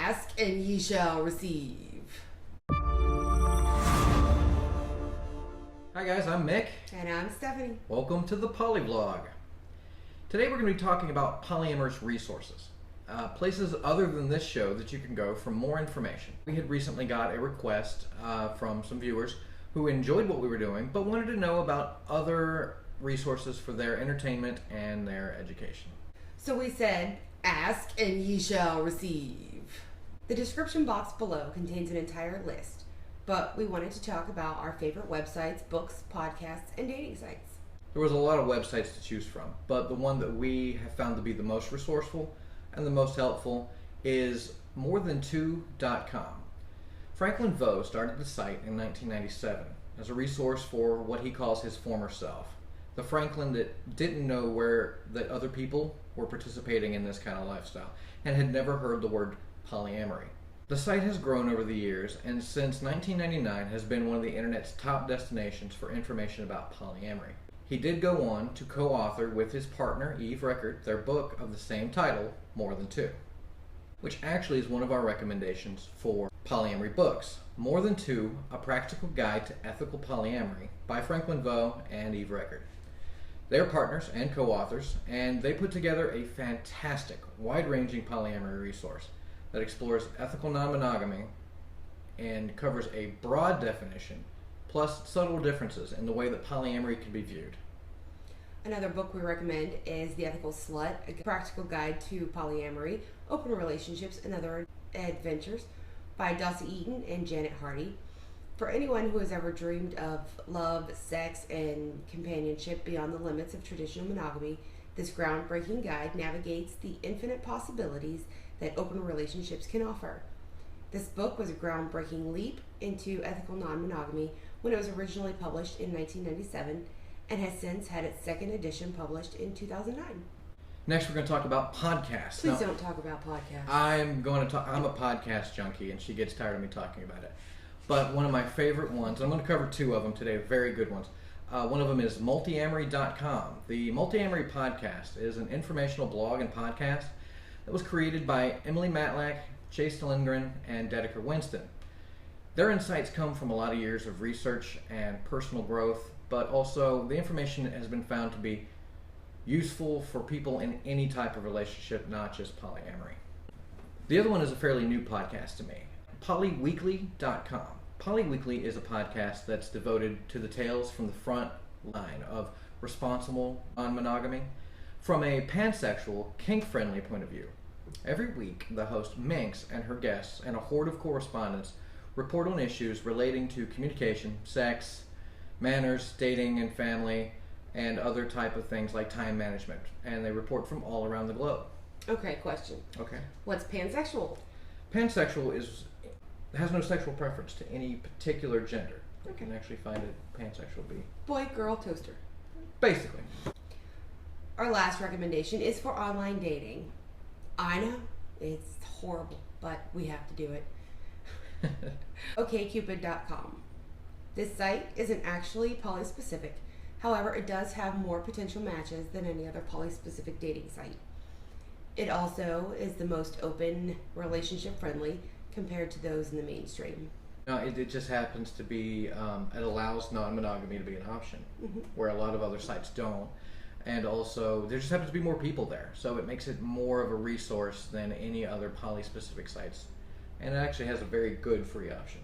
Ask and ye shall receive. Hi guys, I'm Mick. And I'm Stephanie. Welcome to the Polyvlog. Today we're going to be talking about polyamorous resources. Places other than this show that you can go for more information. We had recently got a request from some viewers who enjoyed what we were doing but wanted to know about other resources for their entertainment and their education. So we said, ask and ye shall receive. The description box below contains an entire list, but we wanted to talk about our favorite websites, books, podcasts, and dating sites. There was a lot of websites to choose from, but the one that we have found to be the most resourceful and the most helpful is morethan2.com. Franklin Veaux started the site in 1997 as a resource for what he calls his former self. The Franklin that didn't know that other people were participating in this kind of lifestyle and had never heard the word polyamory. The site has grown over the years and since 1999 has been one of the internet's top destinations for information about polyamory. He did go on to co-author with his partner Eve Rickert their book of the same title, More Than Two, which actually is one of our recommendations for polyamory books. More Than Two, A Practical Guide to Ethical Polyamory by Franklin Veaux and Eve Rickert. They're partners and co-authors, and they put together a fantastic, wide-ranging polyamory resource that explores ethical non-monogamy and covers a broad definition plus subtle differences in the way that polyamory can be viewed. Another book we recommend is The Ethical Slut, A Practical Guide to Polyamory, Open Relationships, and Other Adventures by Dossie, Easton, and Janet Hardy. For anyone who has ever dreamed of love, sex, and companionship beyond the limits of traditional monogamy, this groundbreaking guide navigates the infinite possibilities that open relationships can offer. This book was a groundbreaking leap into ethical non-monogamy when it was originally published in 1997 and has since had its second edition published in 2009. Next, we're going to talk about podcasts. Please don't talk about podcasts. I'm a podcast junkie, and she gets tired of me talking about it. But one of my favorite ones, I'm going to cover two of them today, very good ones. One of them is multiamory.com. The Multiamory podcast is an informational blog and podcast that was created by Emily Matlack, Chase Lindgren, and Dedeker Winston. Their insights come from a lot of years of research and personal growth, but also the information has been found to be useful for people in any type of relationship, not just polyamory. The other one is a fairly new podcast to me, polyweekly.com. Polyweekly is a podcast that's devoted to the tales from the front line of responsible non-monogamy from a pansexual, kink-friendly point of view. Every week, the host Minx and her guests and a horde of correspondents report on issues relating to communication, sex, manners, dating and family, and other type of things like time management. And they report from all around the globe. Okay, question. Okay. What's pansexual? Pansexual has no sexual preference to any particular gender. You can actually find it pansexual be. Boy, girl, toaster. Basically. Our last recommendation is for online dating. I know, it's horrible, but we have to do it. OkCupid.com. This site isn't actually poly-specific. However, it does have more potential matches than any other poly-specific dating site. It also is the most open, relationship-friendly compared to those in the mainstream. No, it just happens to be, it allows non-monogamy to be an option, where a lot of other sites don't. And also, there just happens to be more people there, so it makes it more of a resource than any other poly-specific sites. And it actually has a very good free option.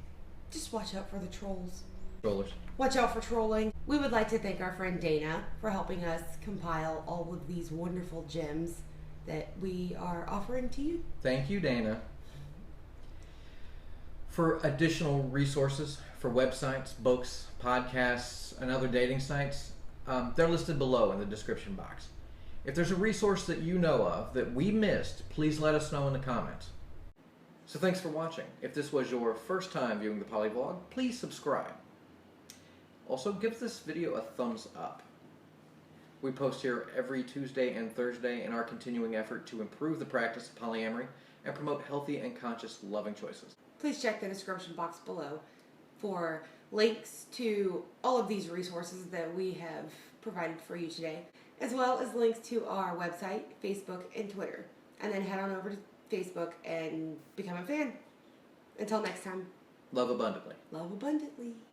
Just watch out for the trolls. Trollers. Watch out for trolling. We would like to thank our friend Dana for helping us compile all of these wonderful gems that we are offering to you. Thank you, Dana. For additional resources for websites, books, podcasts, and other dating sites, they're listed below in the description box. If there's a resource that you know of that we missed, please let us know in the comments. So thanks for watching. If this was your first time viewing the Polyvlog, please subscribe. Also, give this video a thumbs up. We post here every Tuesday and Thursday in our continuing effort to improve the practice of polyamory and promote healthy and conscious loving choices. Please check the description box below for links to all of these resources that we have provided for you today, as well as links to our website, Facebook, and Twitter. And then head on over to Facebook and become a fan. Until next time. Love abundantly. Love abundantly.